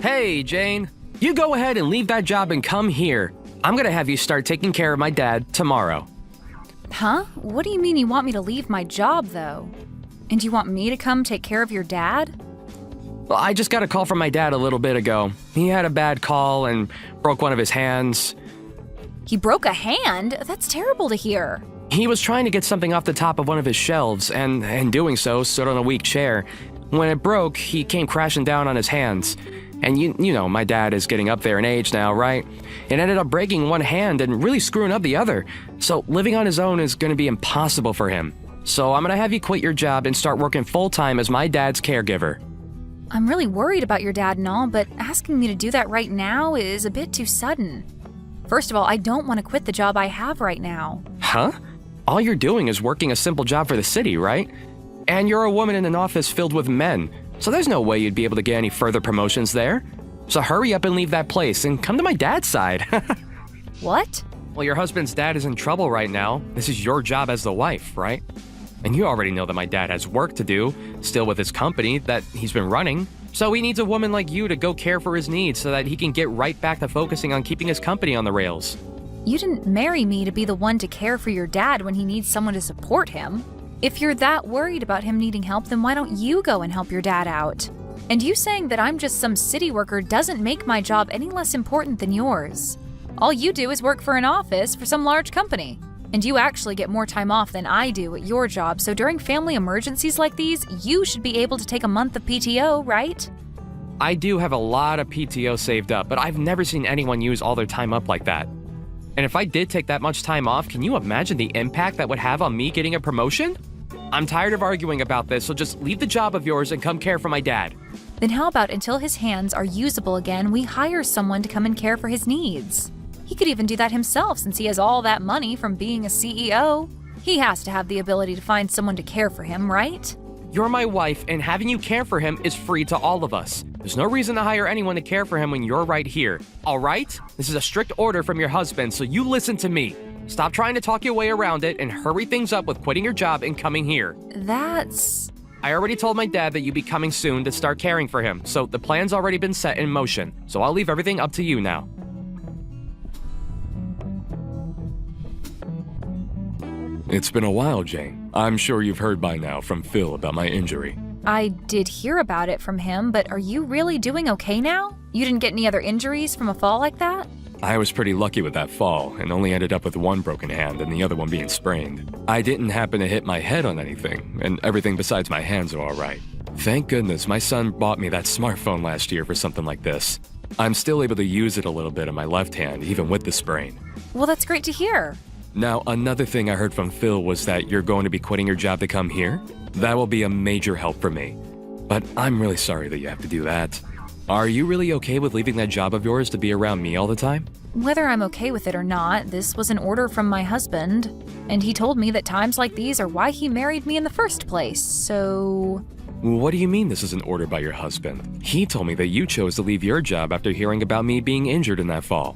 Hey, Jane. You go ahead and leave that job and come here. I'm gonna have you start taking care of my dad tomorrow. Huh? What do you mean you want me to leave my job, though? And you want me to come take care of your dad? Well, I just got a call from my dad a little bit ago. He had a bad call and broke one of his hands. He broke a hand? That's terrible to hear. He was trying to get something off the top of one of his shelves, and in doing so, stood on a weak chair. When it broke, he came crashing down on his hands. And you know, my dad is getting up there in age now, right? It ended up breaking one hand and really screwing up the other. So living on his own is going to be impossible for him. So I'm going to have you quit your job and start working full-time as my dad's caregiver. I'm really worried about your dad and all, but asking me to do that right now is a bit too sudden. First of all, I don't want to quit the job I have right now. Huh? All you're doing is working a simple job for the city, right? And you're a woman in an office filled with men, so there's no way you'd be able to get any further promotions there. So hurry up and leave that place and come to my dad's side. What? Well, your husband's dad is in trouble right now. This is your job as the wife, right? And you already know that my dad has work to do, still with his company that he's been running. So he needs a woman like you to go care for his needs so that he can get right back to focusing on keeping his company on the rails. You didn't marry me to be the one to care for your dad when he needs someone to support him. If you're that worried about him needing help, then why don't you go and help your dad out? And you saying that I'm just some city worker doesn't make my job any less important than yours. All you do is work for an office for some large company. And you actually get more time off than I do at your job, so during family emergencies like these, you should be able to take a month of PTO, right? I do have a lot of PTO saved up, but I've never seen anyone use all their time up like that. And if I did take that much time off, can you imagine the impact that would have on me getting a promotion? I'm tired of arguing about this, so just leave the job of yours and come care for my dad. Then how about until his hands are usable again, we hire someone to come and care for his needs? He could even do that himself since he has all that money from being a CEO. He has to have the ability to find someone to care for him, right? You're my wife, and having you care for him is free to all of us. There's no reason to hire anyone to care for him when you're right here, all right? This is a strict order from your husband, so you listen to me. Stop trying to talk your way around it and hurry things up with quitting your job and coming here. That's... I already told my dad that you'd be coming soon to start caring for him, so the plan's already been set in motion. So I'll leave everything up to you now. It's been a while, Jane. I'm sure you've heard by now from Phil about my injury. I did hear about it from him, but are you really doing okay now? You didn't get any other injuries from a fall like that? I was pretty lucky with that fall and only ended up with one broken hand and the other one being sprained. I didn't happen to hit my head on anything, and everything besides my hands are all right. Thank goodness my son bought me that smartphone last year for something like this. I'm still able to use it a little bit on my left hand, even with the sprain. Well, that's great to hear. Now, another thing I heard from Phil was that you're going to be quitting your job to come here. That will be a major help for me. But I'm really sorry that you have to do that. Are you really okay with leaving that job of yours to be around me all the time? Whether I'm okay with it or not, this was an order from my husband, and he told me that times like these are why he married me in the first place, so... What do you mean this is an order by your husband? He told me that you chose to leave your job after hearing about me being injured in that fall.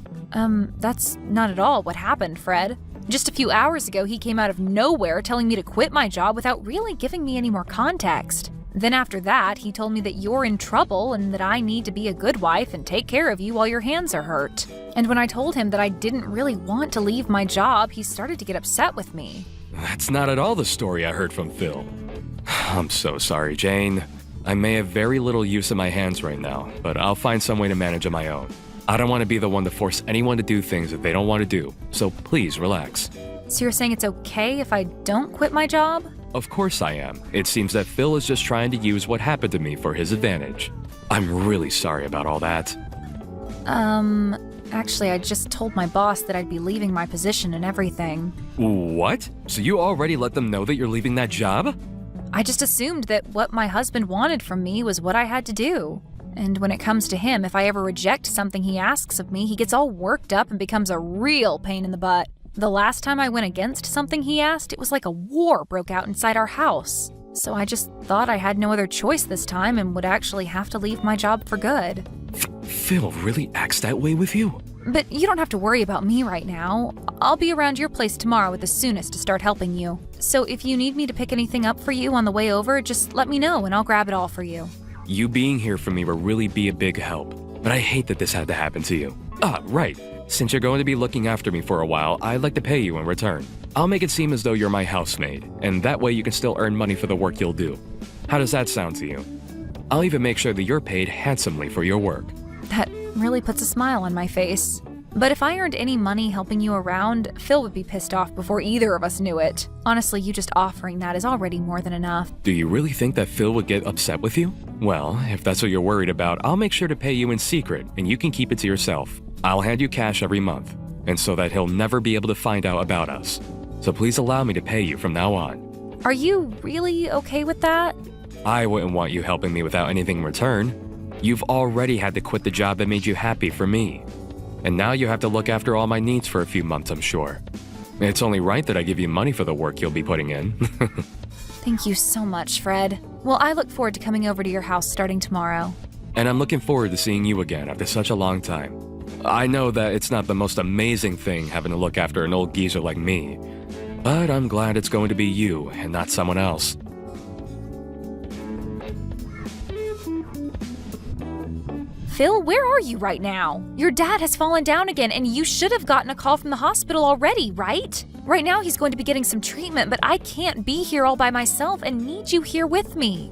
That's not at all what happened, Fred. Just a few hours ago, he came out of nowhere telling me to quit my job without really giving me any more context. Then after that, he told me that you're in trouble and that I need to be a good wife and take care of you while your hands are hurt. And when I told him that I didn't really want to leave my job, he started to get upset with me. That's not at all the story I heard from Phil. I'm so sorry, Jane. I may have very little use of my hands right now, but I'll find some way to manage on my own. I don't want to be the one to force anyone to do things that they don't want to do, so please relax. So you're saying it's okay if I don't quit my job? Of course I am. It seems that Phil is just trying to use what happened to me for his advantage. I'm really sorry about all that. Actually, I just told my boss that I'd be leaving my position and everything. What? So you already let them know that you're leaving that job? I just assumed that what my husband wanted from me was what I had to do. And when it comes to him, if I ever reject something he asks of me, he gets all worked up and becomes a real pain in the butt. The last time I went against something he asked, it was like a war broke out inside our house. So I just thought I had no other choice this time and would actually have to leave my job for good. Phil really acts that way with you? But you don't have to worry about me right now. I'll be around your place tomorrow at the soonest to start helping you. So if you need me to pick anything up for you on the way over, just let me know and I'll grab it all for you. You being here for me will really be a big help. But I hate that this had to happen to you. Ah, right. Since you're going to be looking after me for a while, I'd like to pay you in return. I'll make it seem as though you're my housemaid, and that way you can still earn money for the work you'll do. How does that sound to you? I'll even make sure that you're paid handsomely for your work. That really puts a smile on my face. But if I earned any money helping you around, Phil would be pissed off before either of us knew it. Honestly, you just offering that is already more than enough. Do you really think that Phil would get upset with you? Well, if that's what you're worried about, I'll make sure to pay you in secret, and you can keep it to yourself. I'll hand you cash every month, and so that he'll never be able to find out about us. So please allow me to pay you from now on. Are you really okay with that? I wouldn't want you helping me without anything in return. You've already had to quit the job that made you happy for me. And now you have to look after all my needs for a few months, I'm sure. It's only right that I give you money for the work you'll be putting in. Thank you so much, Fred. Well, I look forward to coming over to your house starting tomorrow. And I'm looking forward to seeing you again after such a long time. I know that it's not the most amazing thing having to look after an old geezer like me, but I'm glad it's going to be you and not someone else. Phil, where are you right now? Your dad has fallen down again, and you should have gotten a call from the hospital already, right? Right now he's going to be getting some treatment, but I can't be here all by myself and need you here with me.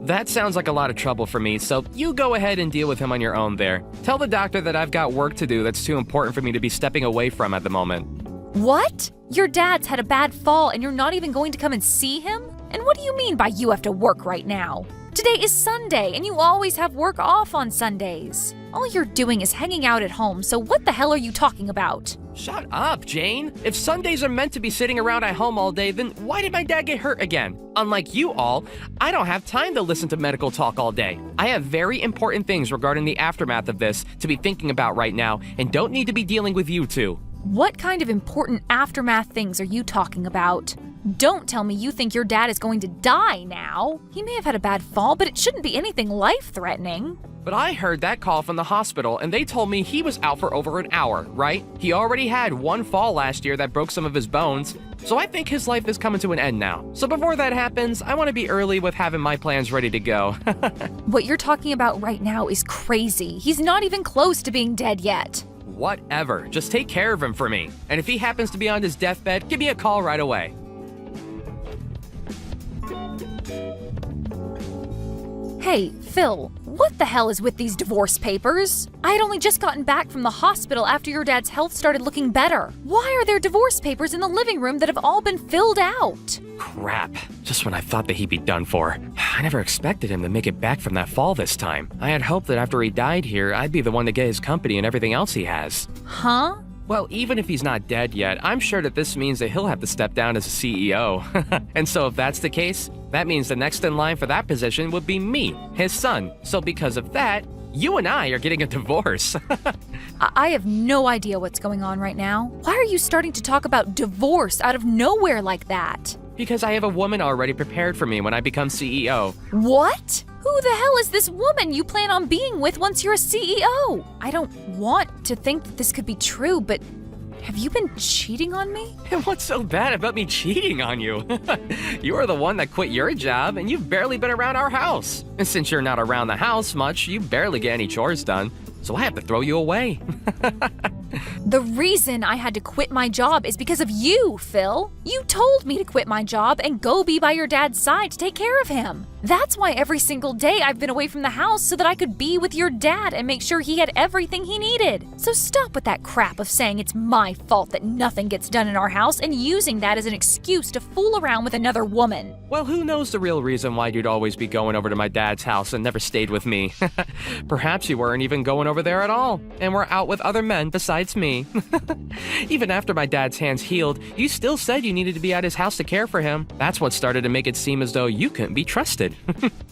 That sounds like a lot of trouble for me, so you go ahead and deal with him on your own there. Tell the doctor that I've got work to do that's too important for me to be stepping away from at the moment. What? Your dad's had a bad fall and you're not even going to come and see him? And what do you mean by you have to work right now? Today is Sunday, and you always have work off on Sundays. All you're doing is hanging out at home, so what the hell are you talking about? Shut up, Jane. If Sundays are meant to be sitting around at home all day, then why did my dad get hurt again? Unlike you all, I don't have time to listen to medical talk all day. I have very important things regarding the aftermath of this to be thinking about right now, and don't need to be dealing with you two. What kind of important aftermath things are you talking about? Don't tell me you think your dad is going to die now. He may have had a bad fall, but it shouldn't be anything life-threatening. But I heard that call from the hospital, and they told me he was out for over an hour, right? He already had one fall last year that broke some of his bones, so I think his life is coming to an end now. So before that happens, I want to be early with having my plans ready to go. What you're talking about right now is crazy. He's not even close to being dead yet. Whatever, just take care of him for me. And if he happens to be on his deathbed, give me a call right away. Hey, Phil, what the hell is with these divorce papers? I had only just gotten back from the hospital after your dad's health started looking better. Why are there divorce papers in the living room that have all been filled out? Crap, just when I thought that he'd be done for. I never expected him to make it back from that fall this time. I had hoped that after he died here, I'd be the one to get his company and everything else he has. Huh? Well, even if he's not dead yet, I'm sure that this means that he'll have to step down as a CEO. And so if that's the case, that means the next in line for that position would be me, his son. So because of that, you and I are getting a divorce. I have no idea what's going on right now. Why are you starting to talk about divorce out of nowhere like that? Because I have a woman already prepared for me when I become CEO. What? Who the hell is this woman you plan on being with once you're a CEO? I don't want to think that this could be true, but have you been cheating on me? And what's so bad about me cheating on you? You are the one that quit your job, and you've barely been around our house. And since you're not around the house much, you barely get any chores done. So I have to throw you away. The reason I had to quit my job is because of you, Phil. You told me to quit my job and go be by your dad's side to take care of him. That's why every single day I've been away from the house so that I could be with your dad and make sure he had everything he needed. So stop with that crap of saying it's my fault that nothing gets done in our house and using that as an excuse to fool around with another woman. Well, who knows the real reason why you'd always be going over to my dad's house and never stayed with me. Perhaps you weren't even going over there at all, and were out with other men besides me. Even after my dad's hands healed, you still said you needed to be at his house to care for him. That's what started to make it seem as though you couldn't be trusted.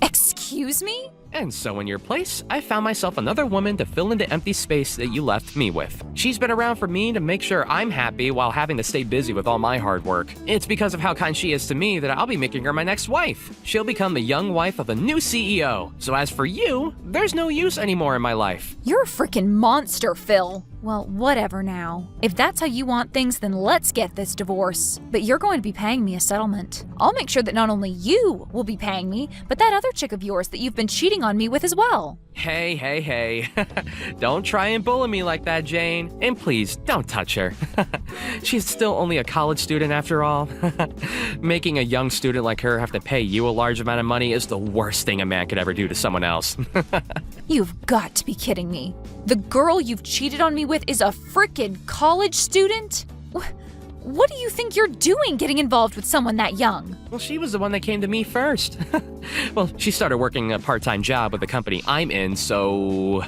Excuse me? And so in your place, I found myself another woman to fill in the empty space that you left me with. She's been around for me to make sure I'm happy while having to stay busy with all my hard work. It's because of how kind she is to me that I'll be making her my next wife. She'll become the young wife of a new CEO. So as for you, there's no use anymore in my life. You're a freaking monster, Phil. Well, whatever now. If that's how you want things, then let's get this divorce. But you're going to be paying me a settlement. I'll make sure that not only you will be paying me, but that other chick of yours that you've been cheating on me with as well. Hey. Don't try and bully me like that, Jane. And please, don't touch her. She's still only a college student after all. Making a young student like her have to pay you a large amount of money is the worst thing a man could ever do to someone else. You've got to be kidding me. The girl you've cheated on me with is a frickin' college student? What do you think you're doing getting involved with someone that young? Well, she was the one that came to me first. Well, she started working a part-time job with the company I'm in, so...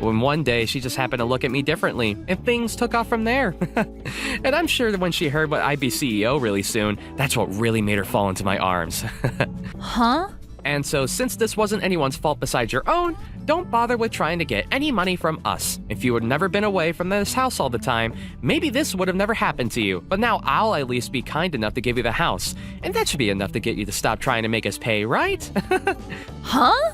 when one day she just happened to look at me differently, and things took off from there. And I'm sure that when she heard what I'd be CEO really soon, that's what really made her fall into my arms. Huh? And so since this wasn't anyone's fault besides your own, don't bother with trying to get any money from us. If you had never been away from this house all the time, maybe this would have never happened to you. But now I'll at least be kind enough to give you the house. And that should be enough to get you to stop trying to make us pay, right? Huh?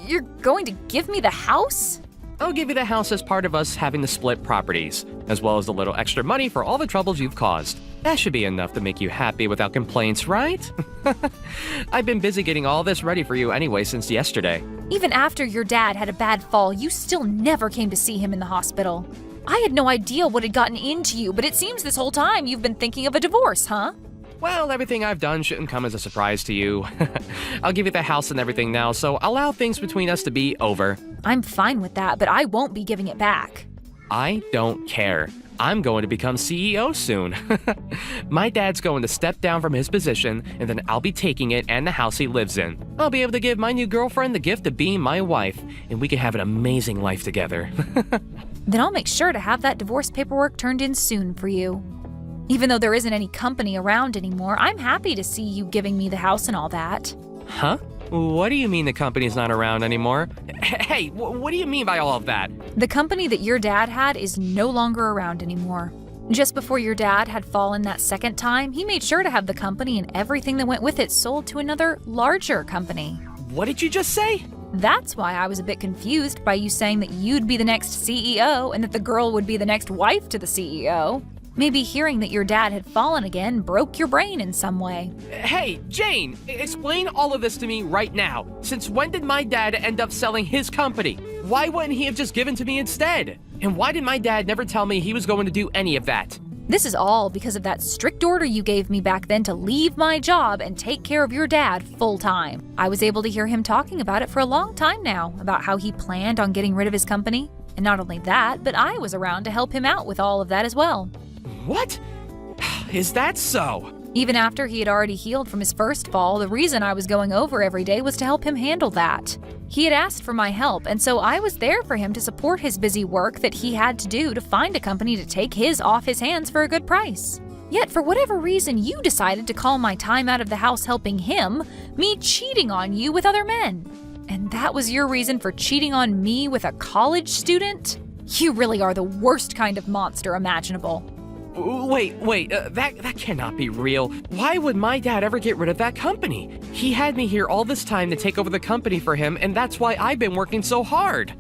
You're going to give me the house? I'll give you the house as part of us having to split properties, as well as a little extra money for all the troubles you've caused. That should be enough to make you happy without complaints, right? I've been busy getting all this ready for you anyway since yesterday. Even after your dad had a bad fall, you still never came to see him in the hospital. I had no idea what had gotten into you, but it seems this whole time you've been thinking of a divorce, huh? Well, everything I've done shouldn't come as a surprise to you. I'll give you the house and everything now, so allow things between us to be over. I'm fine with that, but I won't be giving it back. I don't care. I'm going to become CEO soon. My dad's going to step down from his position, and then I'll be taking it and the house he lives in. I'll be able to give my new girlfriend the gift of being my wife, and we can have an amazing life together. Then I'll make sure to have that divorce paperwork turned in soon for you. Even though there isn't any company around anymore, I'm happy to see you giving me the house and all that. Huh? What do you mean the company's not around anymore? Hey, what do you mean by all of that? The company that your dad had is no longer around anymore. Just before your dad had fallen that second time, he made sure to have the company and everything that went with it sold to another, larger company. What did you just say? That's why I was a bit confused by you saying that you'd be the next CEO and that the girl would be the next wife to the CEO. Maybe hearing that your dad had fallen again broke your brain in some way. Hey, Jane, explain all of this to me right now. Since when did my dad end up selling his company? Why wouldn't he have just given to me instead? And why did my dad never tell me he was going to do any of that? This is all because of that strict order you gave me back then to leave my job and take care of your dad full time. I was able to hear him talking about it for a long time now, about how he planned on getting rid of his company. And not only that, but I was around to help him out with all of that as well. What? Is that so? Even after he had already healed from his first fall, the reason I was going over every day was to help him handle that. He had asked for my help, and so I was there for him to support his busy work that he had to do to find a company to take his off his hands for a good price. Yet for whatever reason, you decided to call my time out of the house helping him, me cheating on you with other men. And that was your reason for cheating on me with a college student? You really are the worst kind of monster imaginable. Wait, that cannot be real. Why would my dad ever get rid of that company? He had me here all this time to take over the company for him, and that's why I've been working so hard.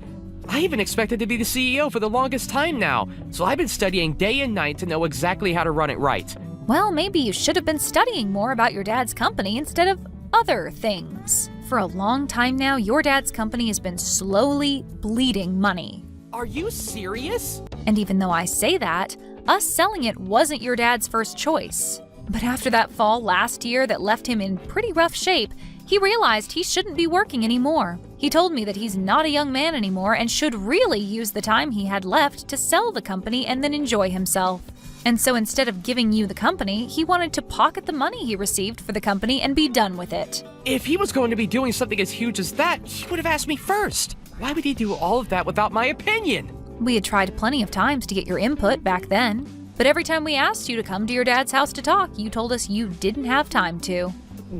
I even expected to be the CEO for the longest time now, so I've been studying day and night to know exactly how to run it right. Well, maybe you should have been studying more about your dad's company instead of other things. For a long time now, your dad's company has been slowly bleeding money. Are you serious? And even though I say that, us selling it wasn't your dad's first choice. But after that fall last year that left him in pretty rough shape, he realized he shouldn't be working anymore. He told me that he's not a young man anymore and should really use the time he had left to sell the company and then enjoy himself. And so instead of giving you the company, he wanted to pocket the money he received for the company and be done with it. If he was going to be doing something as huge as that, he would have asked me first. Why would he do all of that without my opinion? We had tried plenty of times to get your input back then, but every time we asked you to come to your dad's house to talk, you told us you didn't have time to.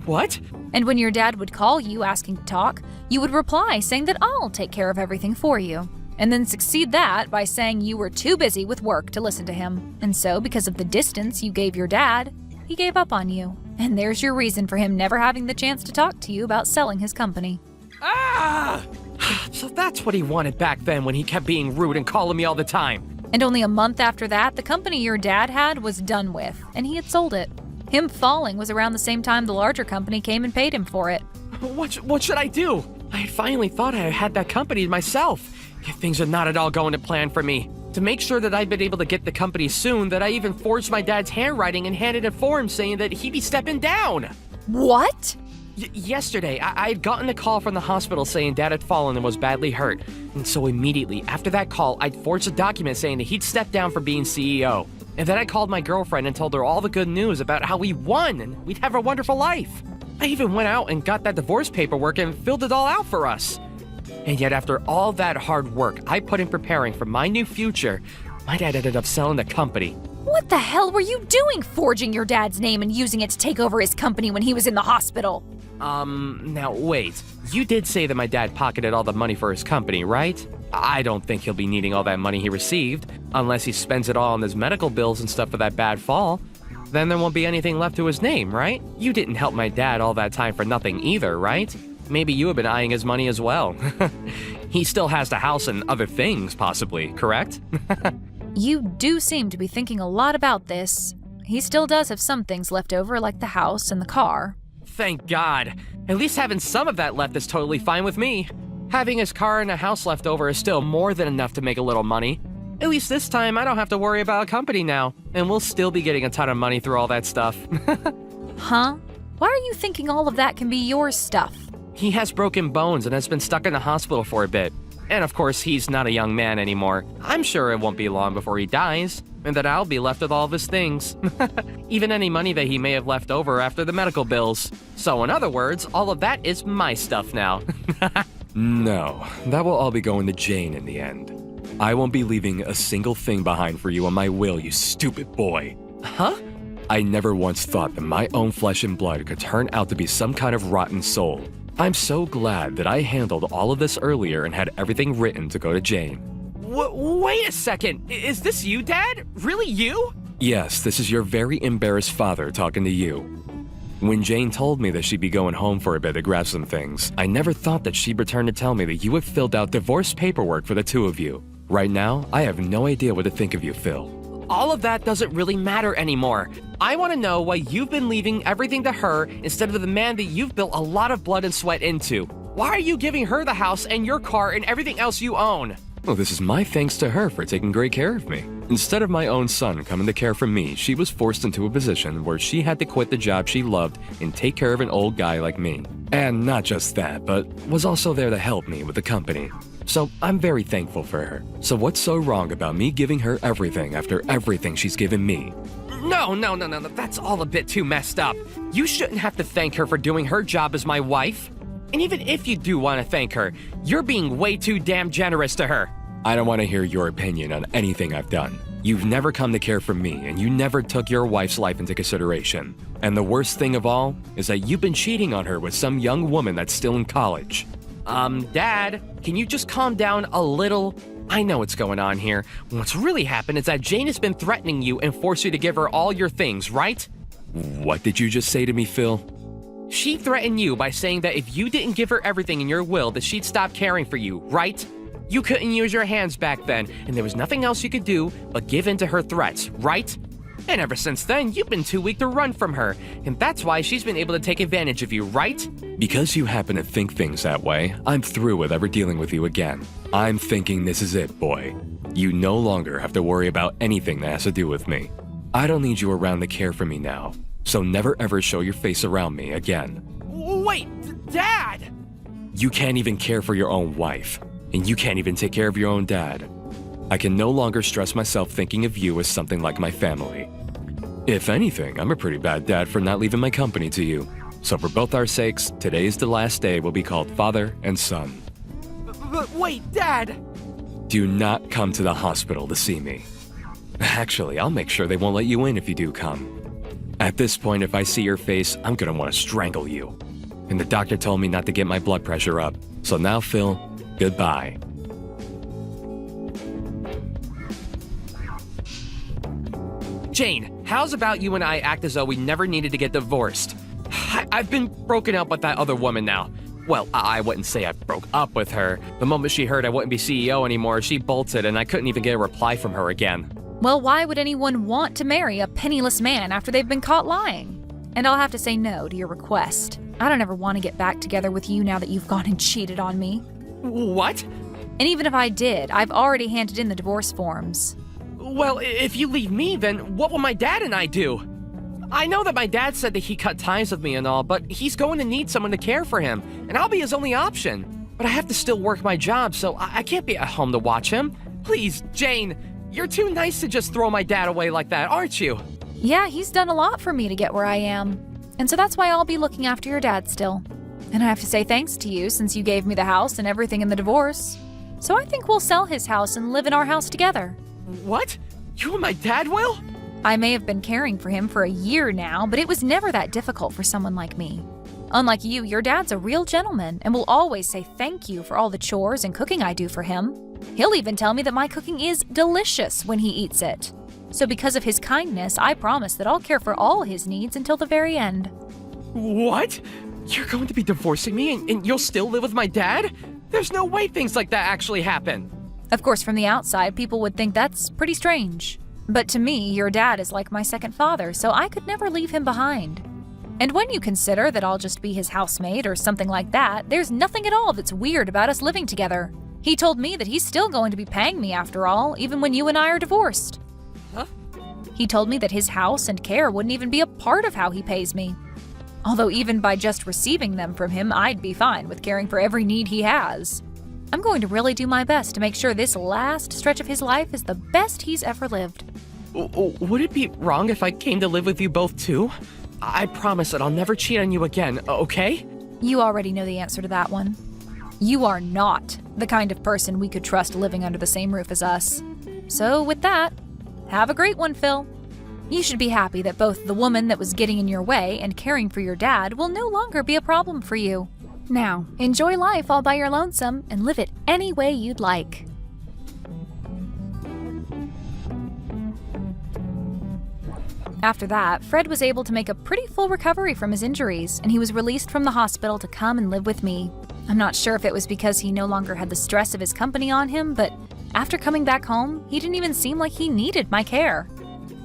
What? And when your dad would call you asking to talk, you would reply saying that I'll take care of everything for you, and then succeed that by saying you were too busy with work to listen to him. And so, because of the distance you gave your dad, he gave up on you. And there's your reason for him never having the chance to talk to you about selling his company. Ah! So that's what he wanted back then when he kept being rude and calling me all the time. And only a month after that, the company your dad had was done with, and he had sold it. Him falling was around the same time the larger company came and paid him for it. What should I do? I had finally thought I had that company to myself. Things are not at all going to plan for me. To make sure that I'd been able to get the company soon, that I even forged my dad's handwriting and handed a form saying that he'd be stepping down. What? Yesterday, I had gotten a call from the hospital saying Dad had fallen and was badly hurt. And so immediately after that call, I'd forged a document saying that he'd step down from being CEO. And then I called my girlfriend and told her all the good news about how we won and we'd have a wonderful life. I even went out and got that divorce paperwork and filled it all out for us. And yet after all that hard work I put in preparing for my new future, my dad ended up selling the company. What the hell were you doing forging your dad's name and using it to take over his company when he was in the hospital? Now wait. You did say that my dad pocketed all the money for his company, right? I don't think he'll be needing all that money he received, unless he spends it all on his medical bills and stuff for that bad fall. Then there won't be anything left to his name, right? You didn't help my dad all that time for nothing either, right? Maybe you have been eyeing his money as well. He still has the house and other things, possibly, correct? You do seem to be thinking a lot about this. He still does have some things left over, like the house and the car. Thank God. At least having some of that left is totally fine with me. Having his car and a house left over is still more than enough to make a little money. At least this time, I don't have to worry about a company now, and we'll still be getting a ton of money through all that stuff. Huh? Why are you thinking all of that can be your stuff? He has broken bones and has been stuck in the hospital for a bit. And of course, he's not a young man anymore. I'm sure it won't be long before he dies, and that I'll be left with all of his things. Even any money that he may have left over after the medical bills. So in other words, all of that is my stuff now. No, that will all be going to Jane in the end. I won't be leaving a single thing behind for you on my will, you stupid boy. Huh? I never once thought that my own flesh and blood could turn out to be some kind of rotten soul. I'm so glad that I handled all of this earlier and had everything written to go to Jane. Wait a second. Is this you, Dad? Really you? Yes, this is your very embarrassed father talking to you. When Jane told me that she'd be going home for a bit to grab some things, I never thought that she'd return to tell me that you have filled out divorce paperwork for the two of you. Right now, I have no idea what to think of you, Phil. All of that doesn't really matter anymore. I want to know why you've been leaving everything to her instead of the man that you've built a lot of blood and sweat into. Why are you giving her the house and your car and everything else you own? Well, this is my thanks to her for taking great care of me. Instead of my own son coming to care for me, she was forced into a position where she had to quit the job she loved and take care of an old guy like me. And not just that, but was also there to help me with the company. So I'm very thankful for her. So what's so wrong about me giving her everything after everything she's given me? No, that's all a bit too messed up. You shouldn't have to thank her for doing her job as my wife. And even if you do want to thank her, you're being way too damn generous to her. I don't want to hear your opinion on anything I've done. You've never come to care for me, and you never took your wife's life into consideration. And the worst thing of all is that you've been cheating on her with some young woman that's still in college. Dad, can you just calm down a little? I know what's going on here. What's really happened is that Jane has been threatening you and forced you to give her all your things, right? What did you just say to me, Phil? She threatened you by saying that if you didn't give her everything in your will, that she'd stop caring for you, right? You couldn't use your hands back then, and there was nothing else you could do but give in to her threats, right? And ever since then, you've been too weak to run from her, and that's why she's been able to take advantage of you, right? Because you happen to think things that way, I'm through with ever dealing with you again. I'm thinking this is it, boy. You no longer have to worry about anything that has to do with me. I don't need you around to care for me now, so never ever show your face around me again. Wait, Dad! You can't even care for your own wife, and you can't even take care of your own dad. I can no longer stress myself thinking of you as something like my family. If anything, I'm a pretty bad dad for not leaving my company to you. So for both our sakes, today's the last day we'll be called father and son. But wait, Dad! Do not come to the hospital to see me. Actually, I'll make sure they won't let you in if you do come. At this point, if I see your face, I'm gonna want to strangle you. And the doctor told me not to get my blood pressure up. So now, Phil, goodbye. Jane, how's about you and I act as though we never needed to get divorced? I've been broken up with that other woman now. Well, I wouldn't say I broke up with her. The moment she heard I wouldn't be CEO anymore, she bolted and I couldn't even get a reply from her again. Well, why would anyone want to marry a penniless man after they've been caught lying? and I'll have to say no to your request. I don't ever want to get back together with you now that you've gone and cheated on me. What? And even if I did, I've already handed in the divorce forms. Well, if you leave me, then what will my dad and I do? I know that my dad said that he cut ties with me and all, but he's going to need someone to care for him, and I'll be his only option. But I have to still work my job, so I can't be at home to watch him. Please, Jane, you're too nice to just throw my dad away like that, aren't you? Yeah, he's done a lot for me to get where I am. And so that's why I'll be looking after your dad still. And I have to say thanks to you since you gave me the house and everything in the divorce. So I think we'll sell his house and live in our house together. What? You and my dad will? I may have been caring for him for a year now, but it was never that difficult for someone like me. Unlike you, your dad's a real gentleman and will always say thank you for all the chores and cooking I do for him. He'll even tell me that my cooking is delicious when he eats it. So because of his kindness, I promise that I'll care for all his needs until the very end. What? You're going to be divorcing me and you'll still live with my dad? There's no way things like that actually happen. Of course, from the outside, people would think that's pretty strange. But to me, your dad is like my second father, so I could never leave him behind. And when you consider that I'll just be his housemate or something like that, there's nothing at all that's weird about us living together. He told me that he's still going to be paying me after all, even when you and I are divorced. Huh? He told me that his house and care wouldn't even be a part of how he pays me. Although even by just receiving them from him, I'd be fine with caring for every need he has. I'm going to really do my best to make sure this last stretch of his life is the best he's ever lived. Would it be wrong if I came to live with you both too? I promise that I'll never cheat on you again, okay? You already know the answer to that one. You are not the kind of person we could trust living under the same roof as us. So with that, have a great one, Phil. You should be happy that both the woman that was getting in your way and caring for your dad will no longer be a problem for you. Now, enjoy life all by your lonesome and live it any way you'd like. After that, Fred was able to make a pretty full recovery from his injuries, and he was released from the hospital to come and live with me. I'm not sure if it was because he no longer had the stress of his company on him, but after coming back home, he didn't even seem like he needed my care.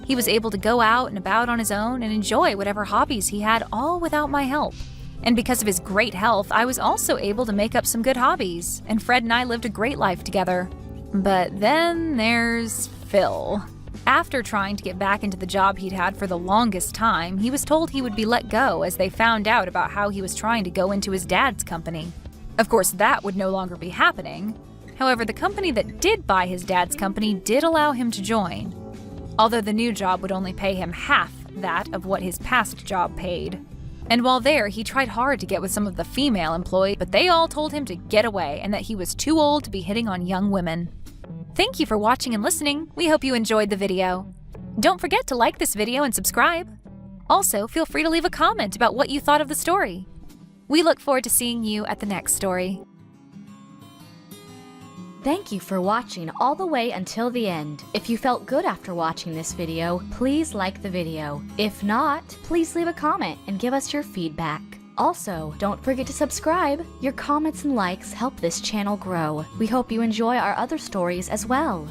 He was able to go out and about on his own and enjoy whatever hobbies he had, all without my help. And because of his great health, I was also able to make up some good hobbies, and Fred and I lived a great life together. But then there's Phil. After trying to get back into the job he'd had for the longest time, he was told he would be let go as they found out about how he was trying to go into his dad's company. Of course, that would no longer be happening. However, the company that did buy his dad's company did allow him to join, although the new job would only pay him half that of what his past job paid. And while there, he tried hard to get with some of the female employees, but they all told him to get away and that he was too old to be hitting on young women. Thank you for watching and listening. We hope you enjoyed the video. Don't forget to like this video and subscribe. Also, feel free to leave a comment about what you thought of the story. We look forward to seeing you at the next story. Thank you for watching all the way until the end. If you felt good after watching this video, please like the video. If not, please leave a comment and give us your feedback. Also, don't forget to subscribe. Your comments and likes help this channel grow. We hope you enjoy our other stories as well.